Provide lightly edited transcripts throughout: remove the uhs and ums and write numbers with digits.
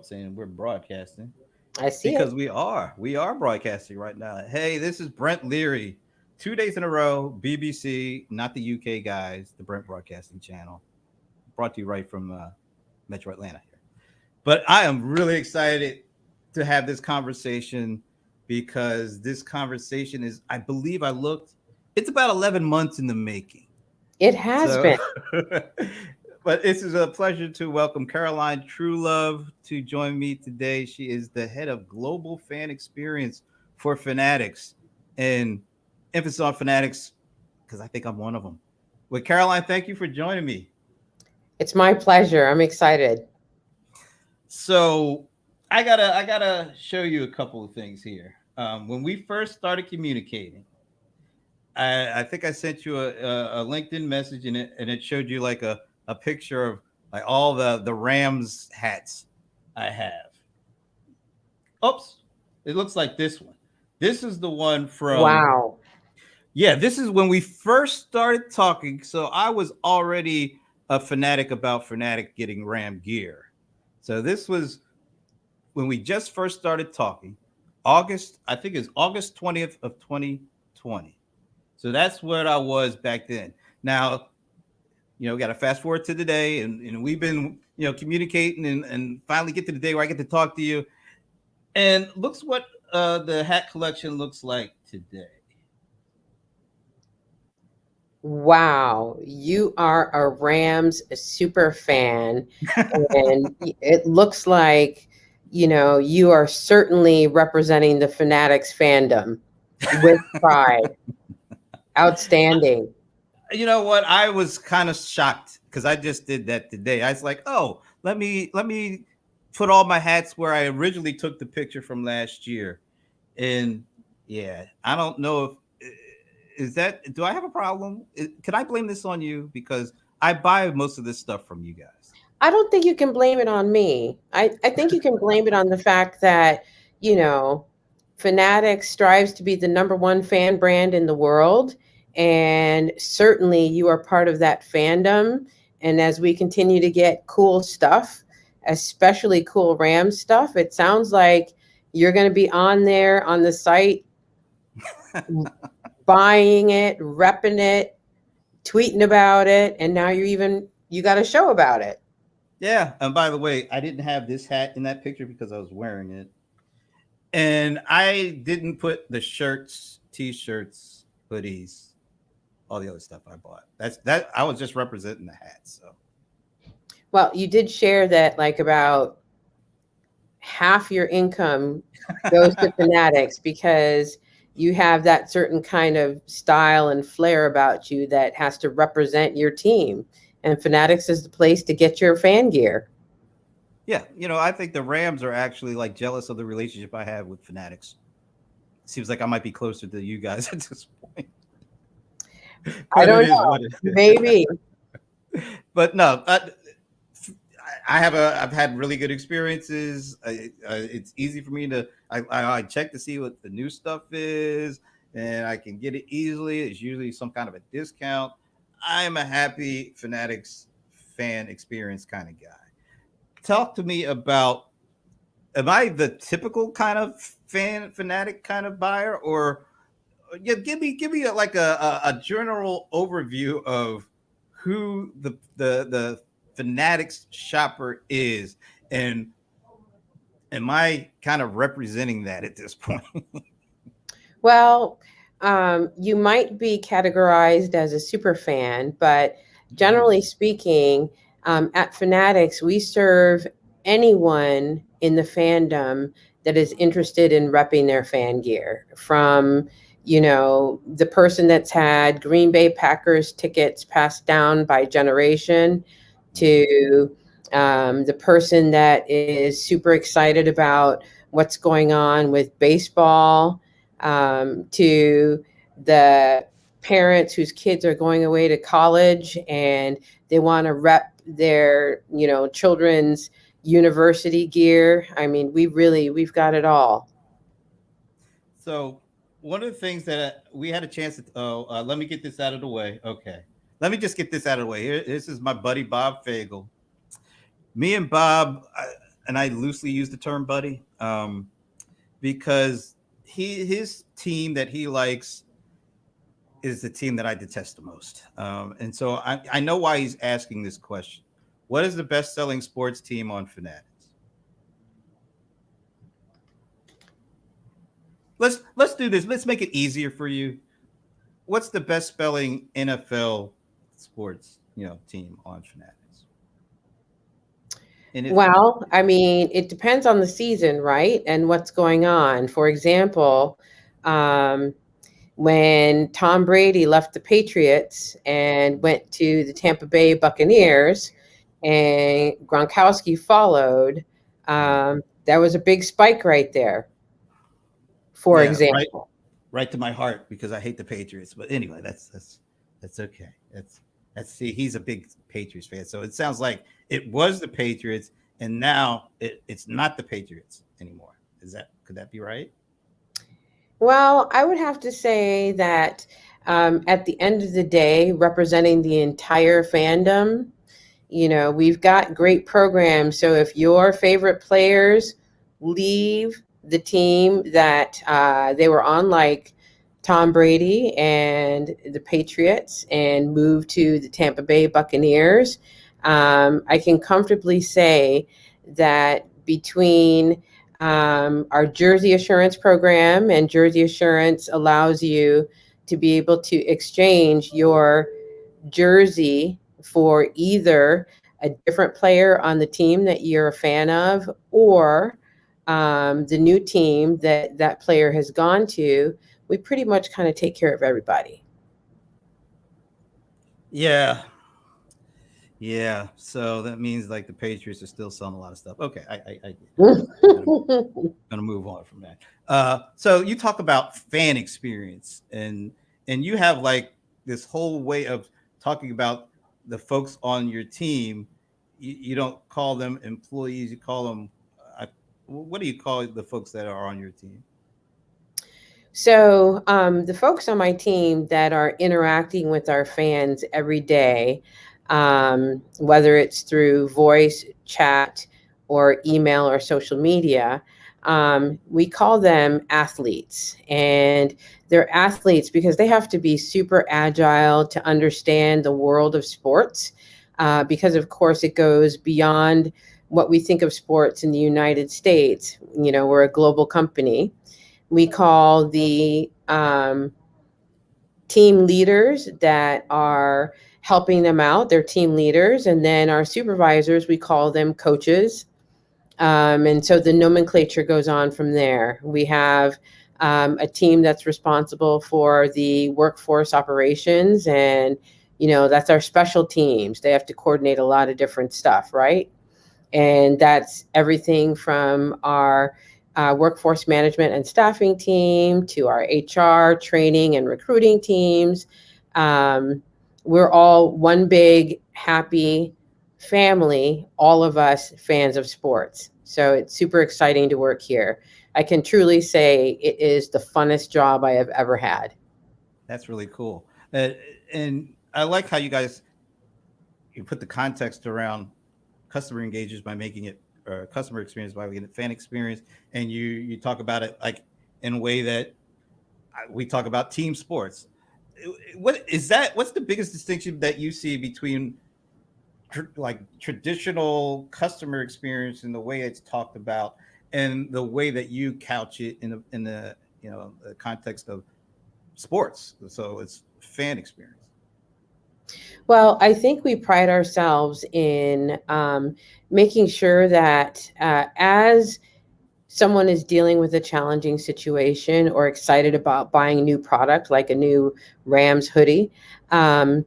saying we're broadcasting I see because it. we are broadcasting right now. Hey, this is Brent Leary. 2 days in a row, BBC, not the UK guys, the Brent Broadcasting Channel, brought to you right from Metro Atlanta here. But I am really excited to have this conversation because this conversation is, I believe I looked, it's about 11 months in the making. It has So, been. but this is a pleasure to welcome Carolyne Truelove to join me today. She is the head of global fan experience for Fanatics, and emphasis on Fanatics because I think I'm one of them. Well, Caroline, thank you for joining me. It's my pleasure. I'm excited. So, I gotta show you a couple of things here. When we first started communicating, I think I sent you a LinkedIn message and it showed you like a picture of like all the Rams hats I have. Oops, it looks like this one. This is the one from Wow. yeah. This is when we first started talking. So I was already a fanatic about Fanatic getting Ram gear. So this was when we just first started talking. August, I think it's August 20th of 2020. So that's what I was back then. Now, we got to fast forward to today, and we've been, communicating and finally get to the day where I get to talk to you. And looks what the hat collection looks like today. Wow. You are a Rams super fan. And it looks like, you are certainly representing the Fanatics fandom with pride. Outstanding. You know what? I was kind of shocked because I just did that today. I was like, oh, let me put all my hats where I originally took the picture from last year. And yeah, I don't know if is that do I have a problem? Can I blame this on you because I buy most of this stuff from you guys? I don't think you can blame it on me. I think you can blame it on the fact that, you know, Fanatics strives to be the number one fan brand in the world. And certainly you are part of that fandom. And as we continue to get cool stuff, especially cool Ram stuff, it sounds like you're going to be on there on the site, buying it, repping it, tweeting about it. And now you got a show about it. Yeah. And by the way, I didn't have this hat in that picture because I was wearing it. And I didn't put the shirts, t-shirts, hoodies, all the other stuff I bought. That I was just representing the hat. So Well, you did share that like about half your income goes to Fanatics because you have that certain kind of style and flair about you that has to represent your team. And Fanatics is the place to get your fan gear. yeah, I think the Rams are actually like jealous of the relationship I have with Fanatics. Seems like I might be closer to you guys at this point, I but it don't is know. what it is. Maybe. But no, I've had really good experiences. It's easy for me to I check to see what the new stuff is, and I can get it easily. It's usually some kind of a discount. I'm a happy Fanatics fan experience kind of guy. Talk to me about, am I the typical kind of fanatic kind of buyer, or yeah, give me like a general overview of who the fanatics shopper is, and am I kind of representing that at this point? Well, you might be categorized as a super fan, but Ooh. generally speaking, at Fanatics, we serve anyone in the fandom that is interested in repping their fan gear. From, the person that's had Green Bay Packers tickets passed down by generation to the person that is super excited about what's going on with baseball, to the parents whose kids are going away to college and they want to rep their children's university gear. I mean, we've got it all. So one of the things that we had a chance to, let me get this out of the way. Okay, let me just get this out of the way. This is my buddy Bob Fagel. Me and Bob. and I loosely use the term buddy, because his team that he likes is the team that I detest the most. And so I know why he's asking this question. What is the best selling sports team on Fanatics? Let's do this. Let's make it easier for you. What's the best spelling NFL sports team on Fanatics? And if Well, I mean, it depends on the season, right? And what's going on. For example, um, when Tom Brady left the Patriots and went to the Tampa Bay Buccaneers and Gronkowski followed, right, that was a big spike right there, for yeah, right, example. right to my heart because I hate the Patriots. But anyway, that's okay. That's see, he's a big Patriots fan, so it sounds like it was the Patriots, and now it's not the Patriots anymore. Is that could that be right? Well, I would have to say that at the end of the day, representing the entire fandom, we've got great programs. So if your favorite players leave the team that they were on, like Tom Brady and the Patriots, and move to the Tampa Bay Buccaneers, I can comfortably say that between our Jersey Assurance program, and Jersey Assurance allows you to be able to exchange your jersey for either a different player on the team that you're a fan of, or the new team that that player has gone to. We pretty much kind of take care of everybody. Yeah, yeah. So that means like the Patriots are still selling a lot of stuff. Okay, I get it. I'm gonna move on from that. So you talk about fan experience, and you have like this whole way of talking about the folks on your team. You don't call them employees; you call them. Uh, what do you call the folks that are on your team? So, the folks on my team that are interacting with our fans every day, whether it's through voice, chat, or email or social media, we call them athletes. And they're athletes because they have to be super agile to understand the world of sports, because, of course, it goes beyond what we think of sports in the United States. We're a global company. We call the team leaders that are helping them out, they're team leaders. And then our supervisors, we call them coaches. And so the nomenclature goes on from there. We have a team that's responsible for the workforce operations, and that's our special teams. They have to coordinate a lot of different stuff, right? And that's everything from our workforce management and staffing team to our HR training and recruiting teams. Um, we're all one big happy family, all of us fans of sports. So it's super exciting to work here. I can truly say it is the funnest job I have ever had. That's really cool. And I like how you put the context around customer engagements by making it customer experience by making it fan experience, and you talk about it like in a way that we talk about team sports. What is that? What's the biggest distinction that you see between like traditional customer experience and the way it's talked about, and the way that you couch it in the the context of sports? So it's fan experience. Well, I think we pride ourselves in making sure that as someone is dealing with a challenging situation or excited about buying a new product like a new Rams hoodie, um,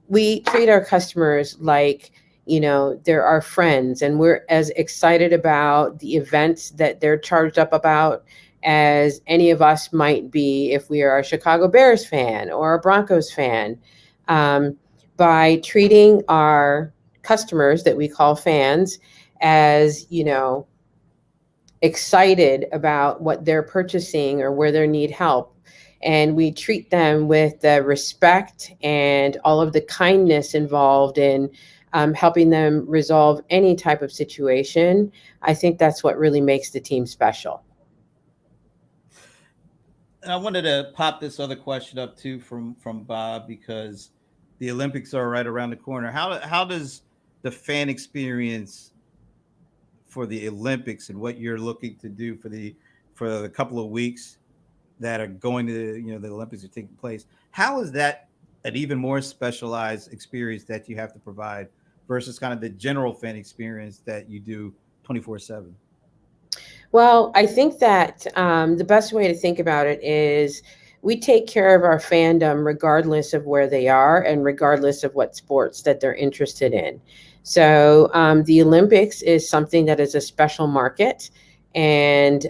we treat our customers like they're our friends, and we're as excited about the events that they're charged up about as any of us might be if we are a Chicago Bears fan or a Broncos fan. um, by treating our customers that we call fans as excited about what they're purchasing or where they need help. And we treat them with the respect and all of the kindness involved in helping them resolve any type of situation. I think that's what really makes the team special. And I wanted to pop this other question up too from Bob because the Olympics are right around the corner. How does the fan experience for the Olympics and what you're looking to do for the couple of weeks that are going to, the Olympics are taking place? How is that an even more specialized experience that you have to provide versus kind of the general fan experience that you do 24/7? Well, I think that the best way to think about it is we take care of our fandom regardless of where they are and regardless of what sports that they're interested in. So the Olympics is something that is a special market. And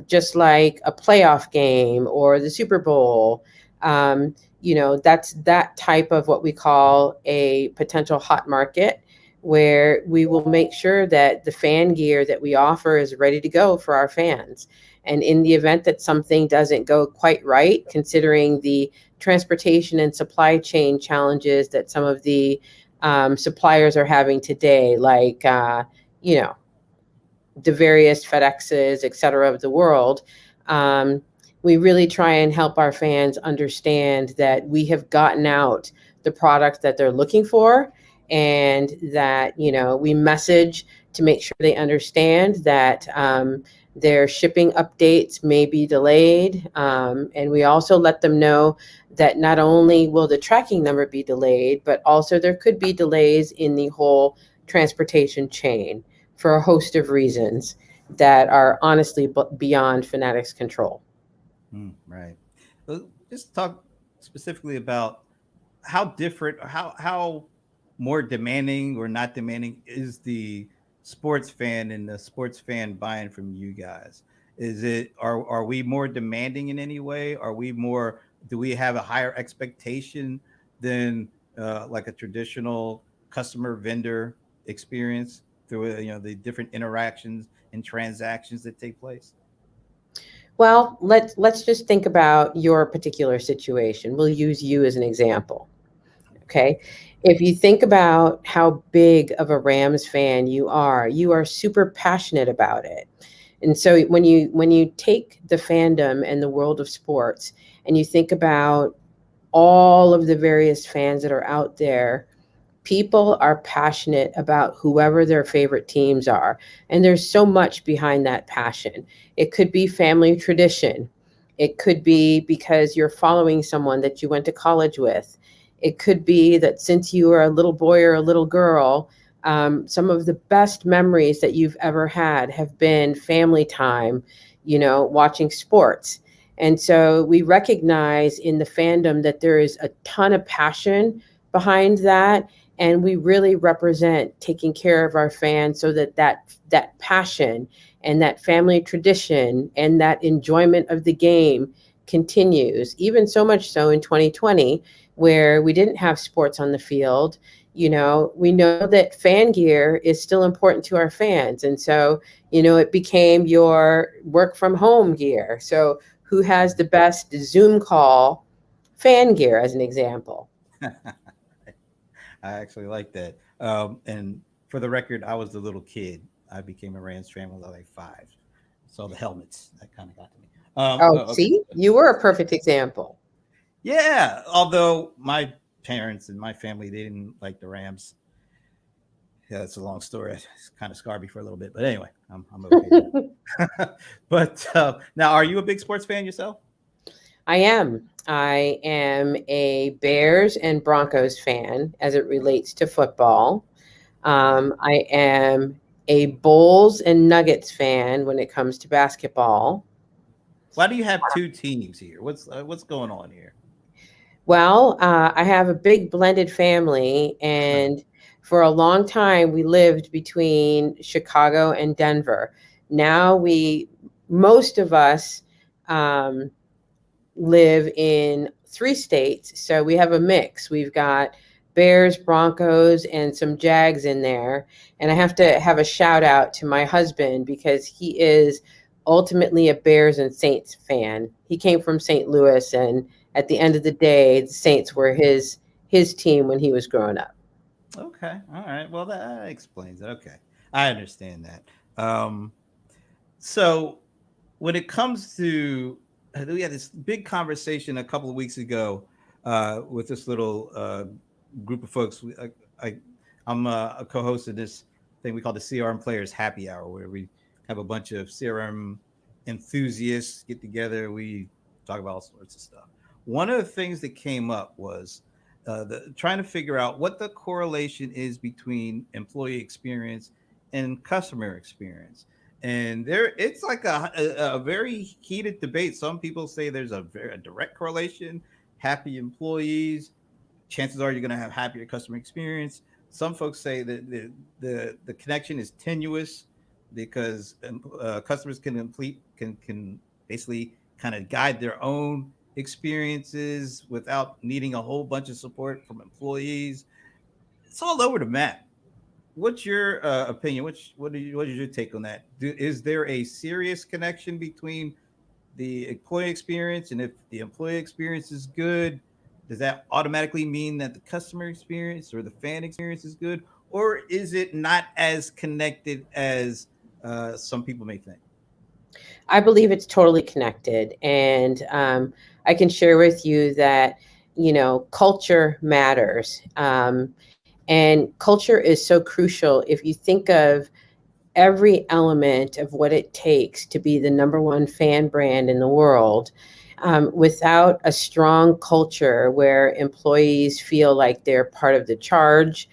just like a playoff game or the Super Bowl, that's that type of what we call a potential hot market where we will make sure that the fan gear that we offer is ready to go for our fans. And in the event that something doesn't go quite right, considering the transportation and supply chain challenges that some of the suppliers are having today, like, you know, the various FedExes, et cetera, of the world, um, we really try and help our fans understand that we have gotten out the product that they're looking for, and that we message to make sure they understand that their shipping updates may be delayed, and we also let them know that not only will the tracking number be delayed, but also there could be delays in the whole transportation chain for a host of reasons that are honestly beyond Fanatics' control. Right. Just talk specifically about how different, how more demanding or not demanding is the sports fan and the sports fan buying from you guys? Are we more demanding in any way? Are we more? Do we have a higher expectation than like a traditional customer vendor experience through the different interactions and transactions that take place? Well, let's just think about your particular situation. We'll use you as an example. Okay. If you think about how big of a Rams fan you are super passionate about it. And so when you take the fandom and the world of sports and you think about all of the various fans that are out there, people are passionate about whoever their favorite teams are. And there's so much behind that passion. It could be family tradition. It could be because you're following someone that you went to college with. It could be that since you were a little boy or a little girl, some of the best memories that you've ever had have been family time, watching sports. And so we recognize in the fandom that there is a ton of passion behind that, and we really represent taking care of our fans so that passion and that family tradition and that enjoyment of the game continues, even so much so in 2020 where we didn't have sports on the field. We know that fan gear is still important to our fans, and so it became your work from home gear. So who has the best Zoom call fan gear, as an example? I actually like that. And for the record, I was the little kid. I became a Rams fan when I was like 5. So the helmets that kind of got to me. Oh, Okay. see, you were a perfect example. Yeah. Although my parents and my family they didn't like the Rams. Yeah, it's a long story. It's kind of scarred me for a little bit, but anyway, I'm okay now. But now, are you a big sports fan yourself? I am. I am a Bears and Broncos fan as it relates to football. Okay. I am a Bulls and Nuggets fan when it comes to basketball. Why do you have two teams here? What's going on here? Well, I have a big blended family, and for a long time we lived between Chicago and Denver. Now most of us, um, live in 3 states, so we have a mix. We've got Bears, Broncos, and some Jags in there. And I have to have a shout out to my husband because he is ultimately a Bears and Saints fan. He came from St. Louis, and at the end of the day, the Saints were his team when he was growing up. Okay. All right. Well, that explains it. Okay. I understand that. So when it comes to, we had this big conversation a couple of weeks ago with this little group of folks. I, I'm a co-host of this thing we call the CRM Players Happy Hour, where we have a bunch of CRM enthusiasts get together. We talk about all sorts of stuff. One of the things that came up was trying to figure out what the correlation is between employee experience and customer experience. And there, it's like a very heated debate. Some people say there's a direct correlation. Happy employees, chances are you're going to have happier customer experience. Some folks say that the connection is tenuous because customers can complete can basically kind of guide their own experiences without needing a whole bunch of support from employees. It's all over the map. What's your opinion? What is your take on that? Is there a serious connection between the employee experience, and if the employee experience is good, does that automatically mean that the customer experience or the fan experience is good, or is it not as connected as some people may think? I believe it's totally connected. And I can share with you that, culture matters. And culture is so crucial. If you think of every element of what it takes to be the number one fan brand in the world, without a strong culture where employees feel like they're part of the charge,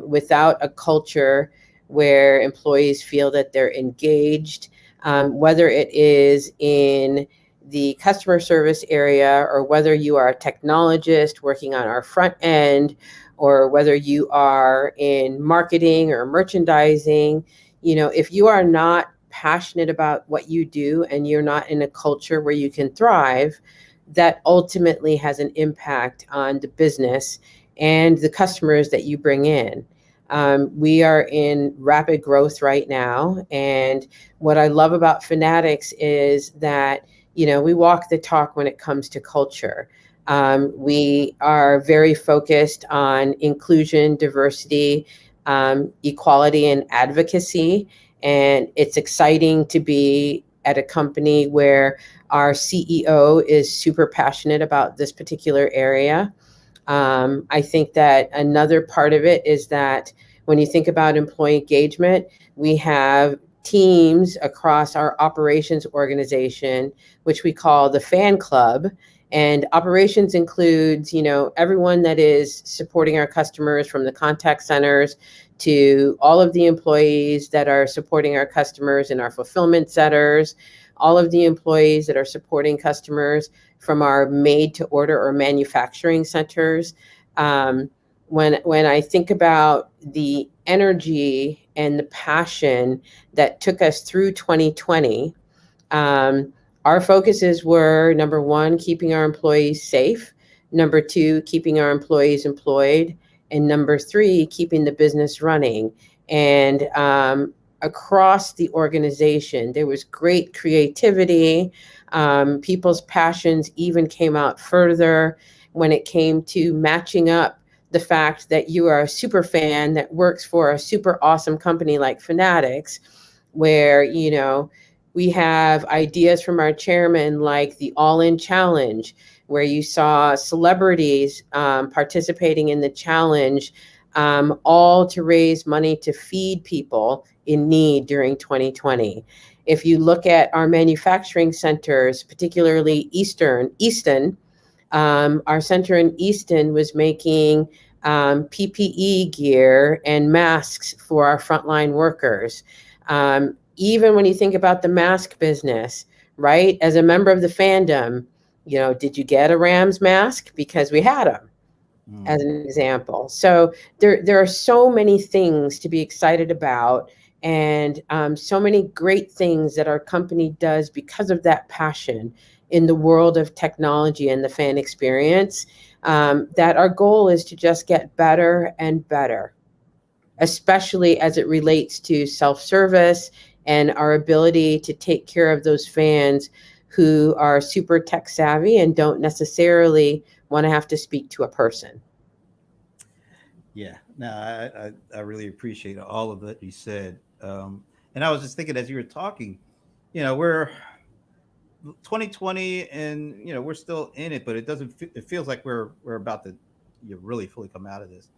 without a culture where employees feel that they're engaged, whether it is in the customer service area or whether you are a technologist working on our front end or whether you are in marketing or merchandising, if you are not passionate about what you do and you're not in a culture where you can thrive, that ultimately has an impact on the business and the customers that you bring in. We are in rapid growth right now. And what I love about Fanatics is that, we walk the talk when it comes to culture. We are very focused on inclusion, diversity, equality, and advocacy. And it's exciting to be at a company where our CEO is super passionate about this particular area. I think that another part of it is that when you think about employee engagement, we have teams across our operations organization, which we call the fan club. And operations includes, everyone that is supporting our customers from the contact centers to all of the employees that are supporting our customers in our fulfillment centers, all of the employees that are supporting customers from our made to order or manufacturing centers. When I think about the energy and the passion that took us through 2020, our focuses were number one, keeping our employees safe, number two, keeping our employees employed, and number three, keeping the business running. And across the organization, there was great creativity. People's passions even came out further when it came to matching up the fact that you are a super fan that works for a super awesome company like Fanatics, where, we have ideas from our chairman like the All In Challenge, where you saw celebrities participating in the challenge, all to raise money to feed people in need during 2020. If you look at our manufacturing centers, particularly Easton, our center in Easton was making PPE gear and masks for our frontline workers. Even when you think about the mask business, right? As a member of the fandom, did you get a Rams mask? Because we had them, as Mm. an example. So there are so many things to be excited about, and so many great things that our company does because of that passion in the world of technology and the fan experience, that our goal is to just get better and better, especially as it relates to self-service and our ability to take care of those fans who are super tech savvy and don't necessarily want to have to speak to a person. Yeah. No, I really appreciate all of that you said. And I was just thinking as you were talking, we're 2020, and we're still in it, but it doesn't. It feels like we're about to really fully come out of this.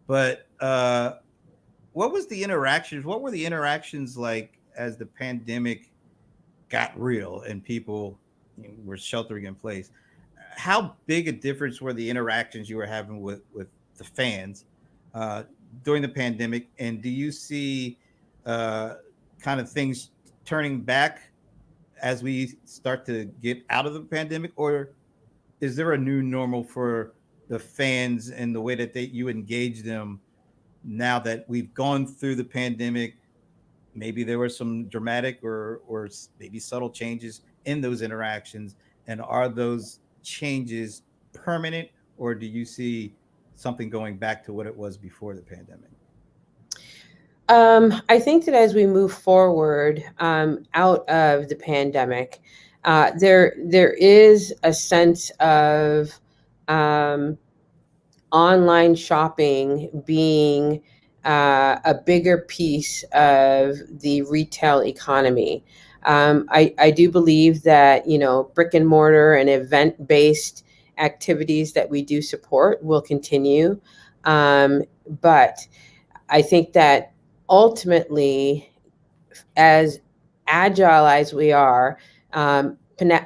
But what was the interactions? What were the interactions like as the pandemic got real and people were sheltering in place? How big a difference were the interactions you were having with the fans uh, during the pandemic? And do you see uh, kind of things turning back as we start to get out of the pandemic, or is there a new normal for the fans and the way that you engage them now that we've gone through the pandemic? Maybe there were some dramatic or maybe subtle changes in those interactions, and are those changes permanent, or do you see something going back to what it was before the pandemic? I think that as we move forward out of the pandemic, there is a sense of um, online shopping being a bigger piece of the retail economy. I do believe that brick and mortar and event based activities that we do support will continue, but I think that ultimately, as agile as we are,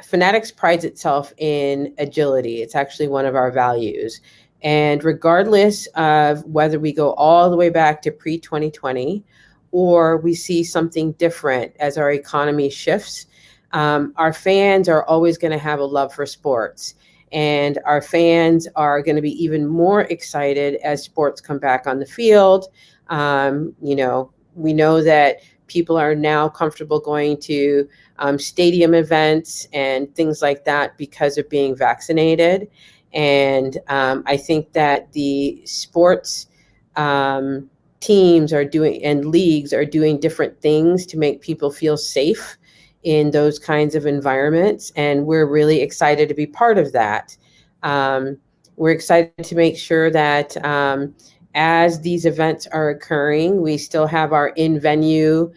Fanatics prides itself in agility. It's actually one of our values. And regardless of whether we go all the way back to pre 2020 or we see something different as our economy shifts, our fans are always going to have a love for sports. And our fans are going to be even more excited as sports come back on the field. We know that people are now comfortable going to stadium events and things like that because of being vaccinated. And I think that the sports um, teams are doing and leagues are doing different things to make people feel safe in those kinds of environments. And we're really excited to be part of that. Um, we're excited to make sure that as these events are occurring, we still have our in venue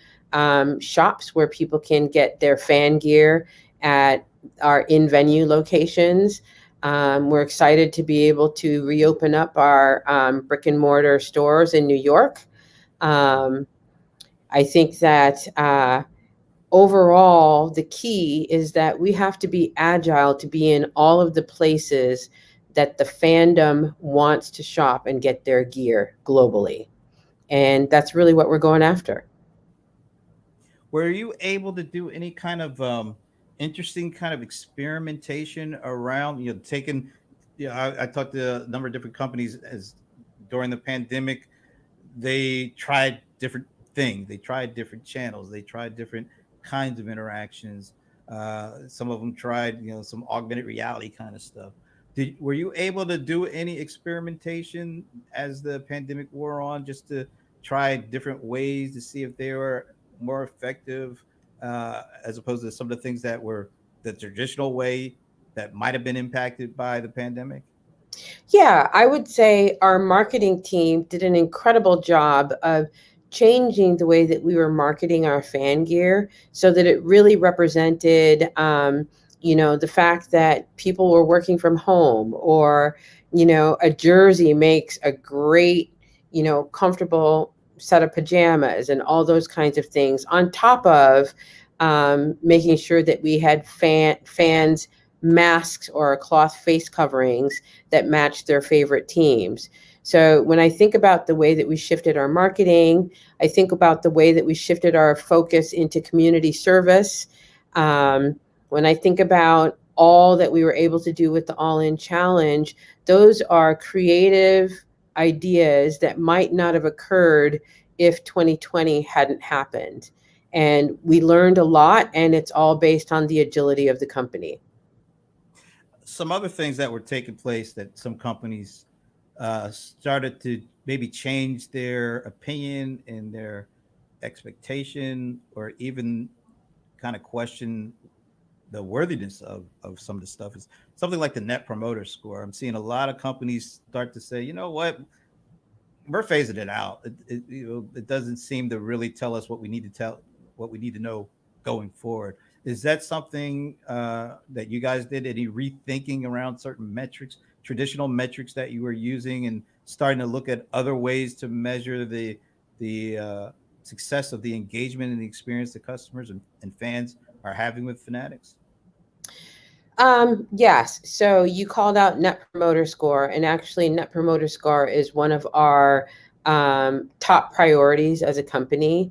shops where people can get their fan gear at our in venue locations. We're excited to be able to reopen up our brick and mortar stores in New York. Um, I think that overall, the key is that we have to be agile to be in all of the places that the fandom wants to shop and get their gear globally. And that's really what we're going after. Were you able to do any kind of interesting kind of experimentation around, taking, I talked to a number of different companies as during the pandemic, they tried different things, they tried different channels, they tried different kinds of interactions. Some of them tried, some augmented reality kind of stuff. Were you able to do any experimentation as the pandemic wore on, just to try different ways to see if they were more effective, as opposed to some of the things that were the traditional way that might have been impacted by the pandemic? Yeah, I would say our marketing team did an incredible job of changing the way that we were marketing our fan gear so that it really represented, the fact that people were working from home, or, a jersey makes a great, comfortable set of pajamas and all those kinds of things, on top of making sure that we had fans masks or cloth face coverings that match their favorite teams. So when I think about the way that we shifted our marketing, I think about the way that we shifted our focus into community service. Um, when I think about all that we were able to do with the All In Challenge, those are creative ideas that might not have occurred if 2020 hadn't happened. And we learned a lot, and it's all based on the agility of the company. Some other things that were taking place that some companies started to maybe change their opinion and their expectation, or even kind of question the worthiness of some of the stuff, is something like the net promoter score. I'm seeing a lot of companies start to say, you know what, we're phasing it out. It doesn't seem to really tell us what we need to what we need to know going forward. Is that something that you guys did? Any rethinking around certain metrics, traditional metrics that you were using, and starting to look at other ways to measure the success of the engagement and the experience the customers and fans are having with Fanatics? Yes. So you called out Net Promoter Score, and actually, Net Promoter Score is one of our top priorities as a company.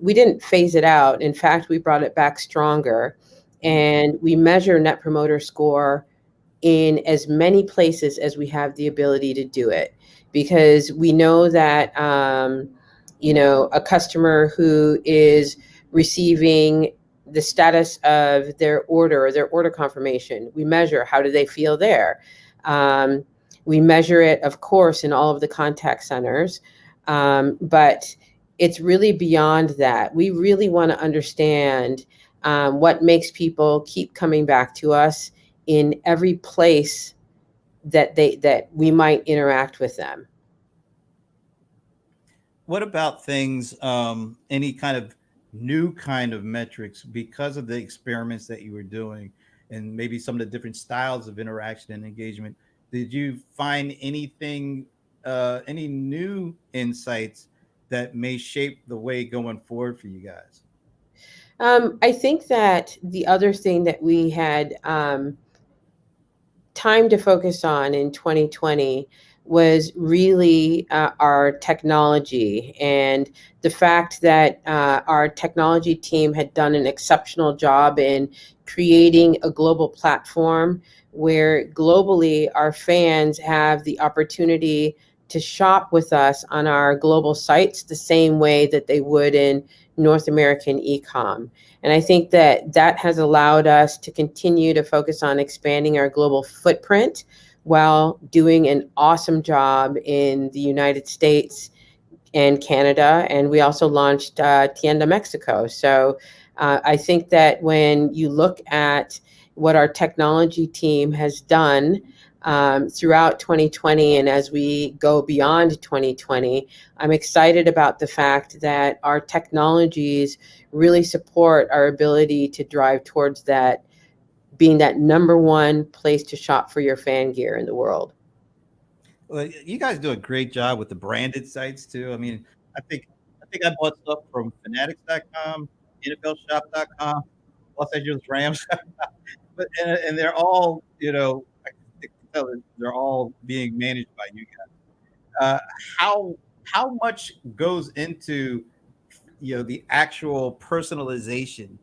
We didn't phase it out. In fact, we brought it back stronger, Mm. and we measure Net Promoter Score in as many places as we have the ability to do it, because we know that a customer who is receiving the status of their order or their order confirmation, we measure how do they feel there. um, we measure it, of course, in all of the contact centers, but it's really beyond that. We really want to understand what makes people keep coming back to us in every place that we might interact with them. What about things, any kind of new kind of metrics because of the experiments that you were doing and maybe some of the different styles of interaction and engagement? Did you find anything, any new insights that may shape the way going forward for you guys? I think that the other thing that we had time to focus on in 2020 was really our technology, and the fact that our technology team had done an exceptional job in creating a global platform where globally our fans have the opportunity to shop with us on our global sites the same way that they would in North American e-com. And I think that that has allowed us to continue to focus on expanding our global footprint while doing an awesome job in the United States and Canada. And we also launched Tienda Mexico. So I think that when you look at what our technology team has done throughout 2020, and as we go beyond 2020, I'm excited about the fact that our technologies really support our ability to drive towards that being that number one place to shop for your fan gear in the world. Well, you guys do a great job with the branded sites too. I mean, I think I bought stuff from Fanatics.com, NFLShop.com, Los Angeles Rams, but and they're all, I can tell that they're all being managed by you guys. How much goes into the actual personalization?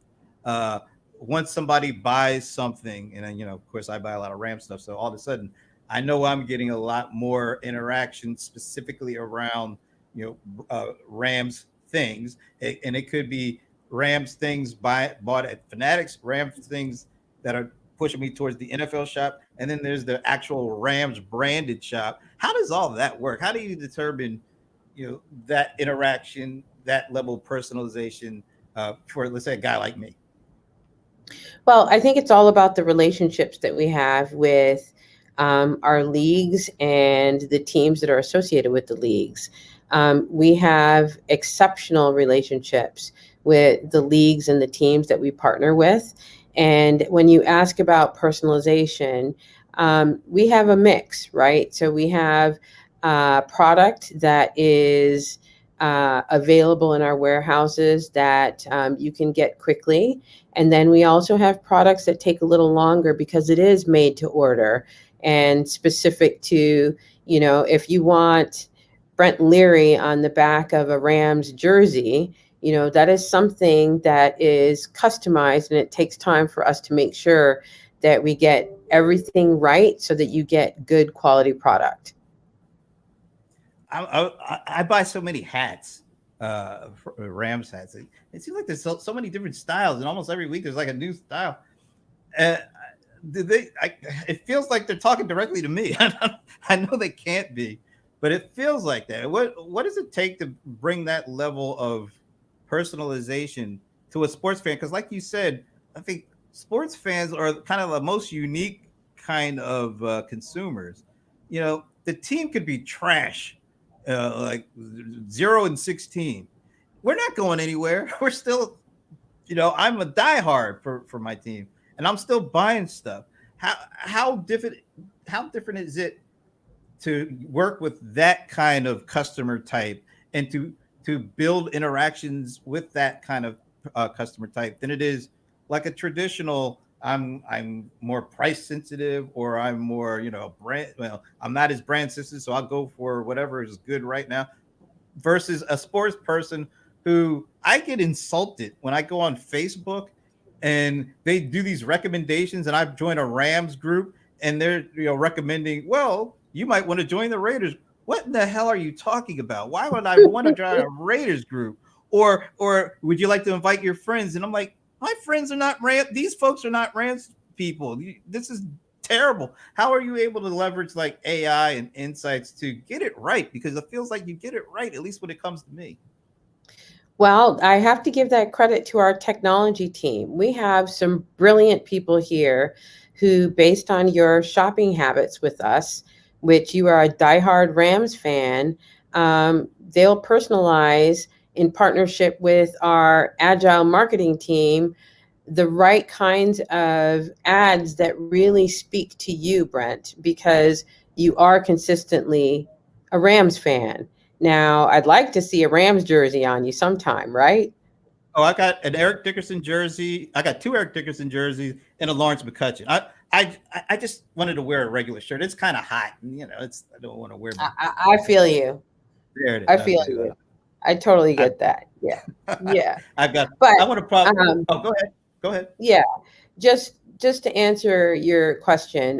Uh, Once somebody buys something, and then, of course, I buy a lot of Ram stuff, so all of a sudden, I know I'm getting a lot more interaction specifically around Rams things, and it could be Rams things bought at Fanatics, Rams things that are pushing me towards the NFL shop, and then there's the actual Rams branded shop. How does all that work? How do you determine that interaction, that level of personalization for, let's say, a guy like me? Well, I think it's all about the relationships that we have with our leagues and the teams that are associated with the leagues. We have exceptional relationships with the leagues and the teams that we partner with. And when you ask about personalization, we have a mix, right? So we have product that is available in our warehouses that you can get quickly. And then we also have products that take a little longer because it is made to order and specific to, if you want Brent Leary on the back of a Rams jersey, that is something that is customized, and it takes time for us to make sure that we get everything right so that you get good quality product. I buy so many hats, Rams hats. It seems like there's so many different styles, and almost every week there's like a new style. Uh, do they? It feels like they're talking directly to me. I know they can't be, but it feels like that. What does it take to bring that level of personalization to a sports fan? Because, like you said, I think sports fans are kind of the most unique kind of consumers. The team could be trash, like 0-16. We're not going anywhere. We're still, I'm a diehard for my team, and I'm still buying stuff. How different is it to work with that kind of customer type and to build interactions with that kind of customer type than it is like a traditional I'm more price sensitive, or I'm more brand, well, I'm not as brand sensitive, so I'll go for whatever is good right now, versus a sports person who I get insulted when I go on Facebook and they do these recommendations, and I've joined a Rams group and they're recommending, well, you might want to join the Raiders. What in the hell are you talking about? Why would I want to join a Raiders group? Or would you like to invite your friends? And I'm like, my friends are not Rams. These folks are not Rams people. This is terrible. How are you able to leverage like AI and insights to get it right? Because it feels like you get it right, at least when it comes to me. Well, I have to give that credit to our technology team. We have some brilliant people here who, based on your shopping habits with us, which you are a diehard Rams fan, they'll personalize in partnership with our agile marketing team the right kinds of ads that really speak to you, Brent, because you are consistently a Rams fan. Now, I'd like to see a Rams jersey on you sometime, right? Oh, I got an Eric Dickerson jersey. I got two Eric Dickerson jerseys and a Lawrence McCutcheon. I just wanted to wear a regular shirt. It's kind of hot, and it's I don't want to wear my. I feel you. There it is. I feel Okay. you. I totally I, get that. Yeah. Yeah. I've got. But I want to pop. um, Oh, go ahead. Go ahead. yeah, just to answer your question,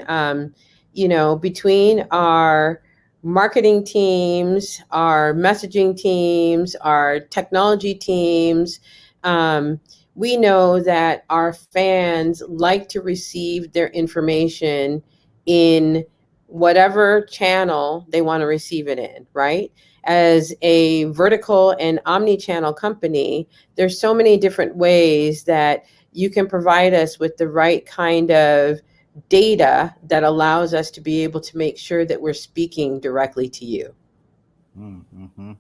between our marketing teams, our messaging teams, our technology teams, um, we know that our fans like to receive their information in whatever channel they want to receive it in, right? As a vertical and omni-channel company, there's so many different ways that you can provide us with the right kind of data that allows us to be able to make sure that we're speaking directly to you. Mm-hmm.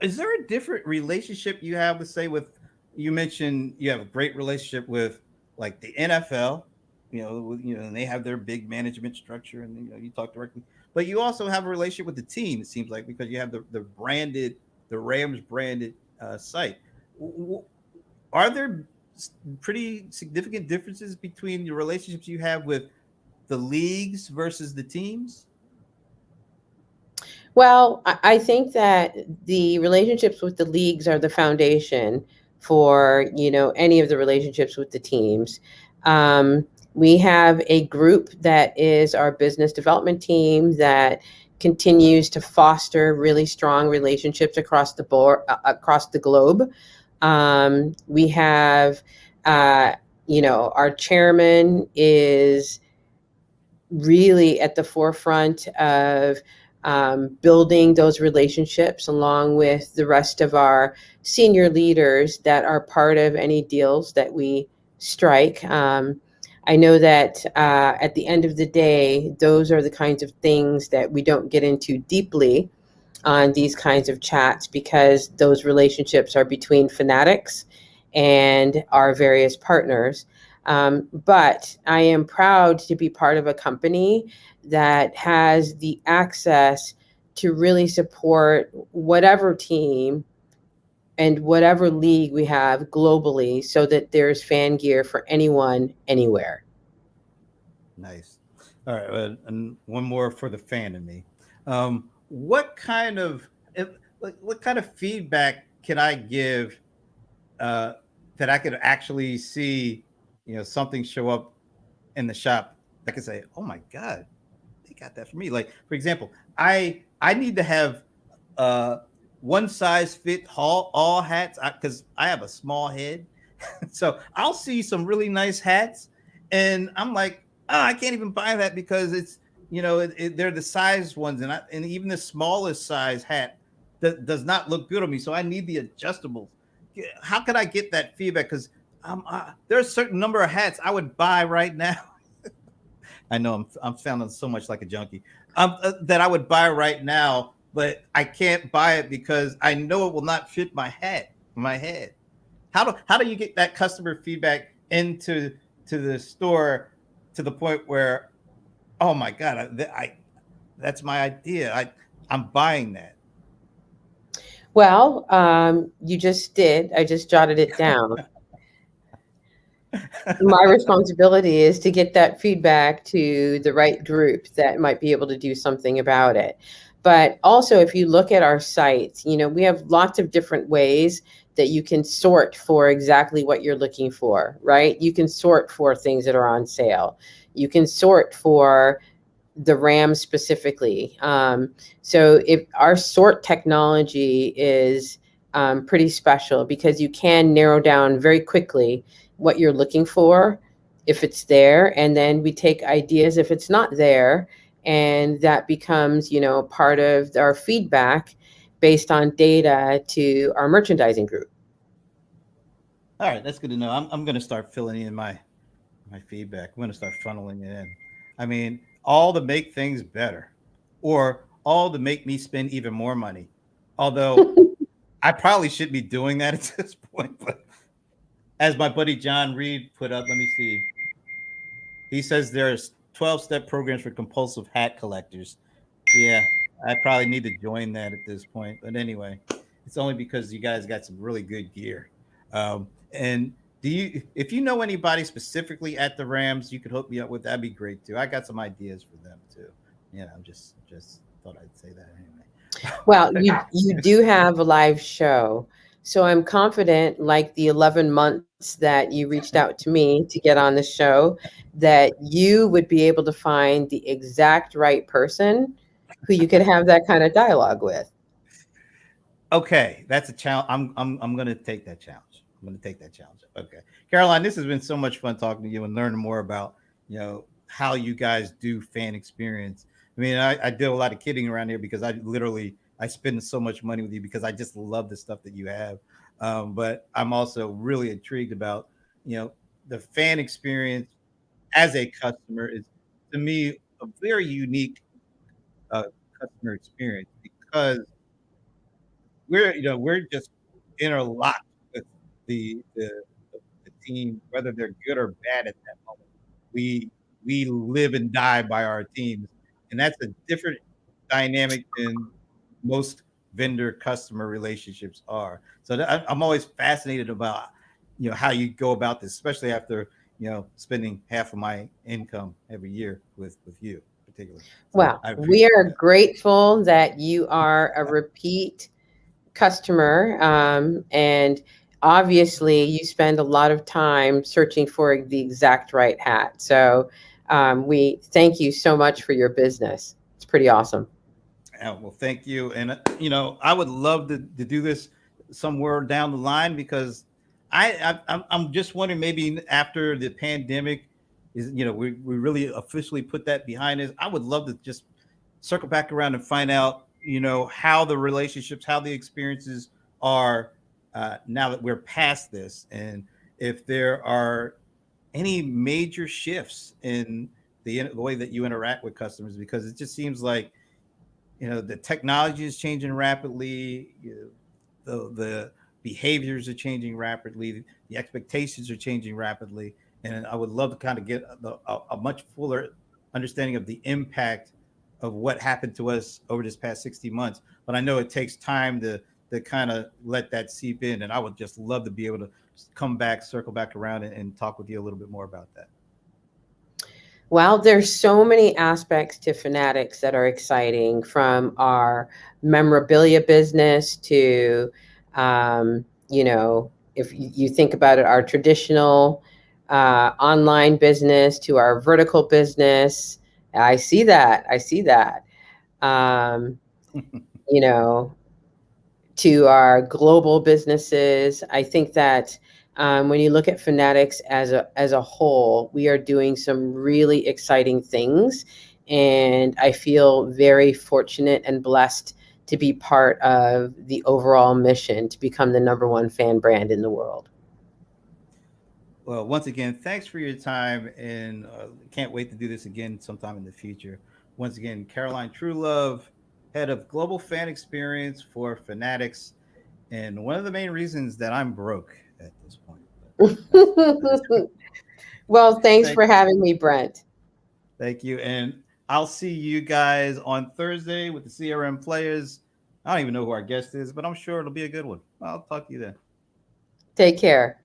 Is there a different relationship you have with, say, with, you mentioned you have a great relationship with like the NFL, and they have their big management structure, and you talk directly, but you also have a relationship with the team. It seems like, because you have the Rams branded site. Are there pretty significant differences between the relationships you have with the leagues versus the teams? Well, I think that the relationships with the leagues are the foundation for any of the relationships with the teams. Um, we have a group that is our business development team that continues to foster really strong relationships across the board, across the globe. We have, our chairman is really at the forefront of building those relationships along with the rest of our senior leaders that are part of any deals that we strike. I know that at the end of the day, those are the kinds of things that we don't get into deeply on these kinds of chats, because those relationships are between Fanatics and our various partners. But I am proud to be part of a company that has the access to really support whatever team and whatever league we have globally, so that there's fan gear for anyone, anywhere. Nice. All right, and one more for the fan in me. What kind of what kind of feedback can I give uh, that I could actually see, something show up in the shop? I could say, "Oh my god, they got that for me." Like, for example, I need to have uh, one size fit all hats, because I have a small head. So I'll see some really nice hats, and I'm like, oh, I can't even buy that because it's they're the size ones, and even the smallest size hat does not look good on me. So I need the adjustables. How could I get that feedback? Because there's a certain number of hats I would buy right now. I know I'm sounding so much like a junkie. that I would buy right now, but I can't buy it because I know it will not fit my head. How do you get that customer feedback into to the store to the point where, oh my god, that's my idea. I'm buying that. Well, you just did. I just jotted it down. My responsibility is to get that feedback to the right group that might be able to do something about it. But also, if you look at our sites, we have lots of different ways that you can sort for exactly what you're looking for, right? You can sort for things that are on sale. You can sort for the RAM specifically. So if our sort technology is pretty special because you can narrow down very quickly what you're looking for if it's there, and then we take ideas if it's not there, and that becomes part of our feedback based on data to our merchandising group. All right, that's good to know. I'm going to start filling in my feedback. I'm going to start funneling it in. I mean, all to make things better, or all to make me spend even more money. Although I probably should be doing that at this point, but as my buddy John Reed put up, let me see. He says there's 12-step programs for compulsive hat collectors. Yeah, I probably need to join that at this point. But anyway, it's only because you guys got some really good gear. And if you know anybody specifically at the Rams, you could hook me up with. That'd be great too. I got some ideas for them too. Just thought I'd say that Well, anyway. you do have a live show. So I'm confident, like the 11 months that you reached out to me to get on the show, that you would be able to find the exact right person who you could have that kind of dialogue with. Okay, that's a challenge. I'm gonna take that challenge. I'm gonna take that challenge. Okay, Caroline, this has been so much fun talking to you and learning more about how you guys do fan experience. I mean, I do a lot of kidding around here because I spend so much money with you because I just love the stuff that you have. But I'm also really intrigued about you know the fan experience as a customer is to me a very unique uh, customer experience because we're just interlocked with the the team, whether they're good or bad at that moment. We we live and die by our teams, and that's a different dynamic than most vendor customer relationships are. So I'm always fascinated about how you go about this, especially after spending half of my income every year with you particularly. So Well, I we appreciate are that. grateful that you are a repeat customer. And obviously, you spend a lot of time searching for the exact right hat. So we thank you so much for your business. It's pretty awesome. Well, thank you. And I would love to do this somewhere down the line because I'm just wondering maybe after the pandemic is we really officially put that behind us. I would love to just circle back around and find out how the relationships, how the experiences are now that we're past this, and if there are any major shifts in the way that you interact with customers, because it just seems like the technology is changing rapidly. The behaviors are changing rapidly. The expectations are changing rapidly, and I would love to kind of get a much fuller understanding of the impact of what happened to us over this past 60 months. But I know it takes time to kind of let that seep in, and I would just love to be able to come back, circle back around, and talk with you a little bit more about that. Well, there's so many aspects to Fanatics that are exciting, from our memorabilia business to, if you think about it, our traditional online business to our vertical business. I see that. I see that. Um, you know, to our global businesses. I think that when you look at Fanatics as a whole, we are doing some really exciting things, and I feel very fortunate and blessed to be part of the overall mission to become the number one fan brand in the world. Well, once again, thanks for your time, and can't wait to do this again sometime in the future. Once again, Carolyne Truelove, head of global fan experience for Fanatics, and one of the main reasons that I'm broke at this point. But that's Well, thanks thank for having me, Brent. thank you, and I'll see you guys on Thursday with the CRM players. I don't even know who our guest is, but I'm sure it'll be a good one. I'll talk to you then. Take care.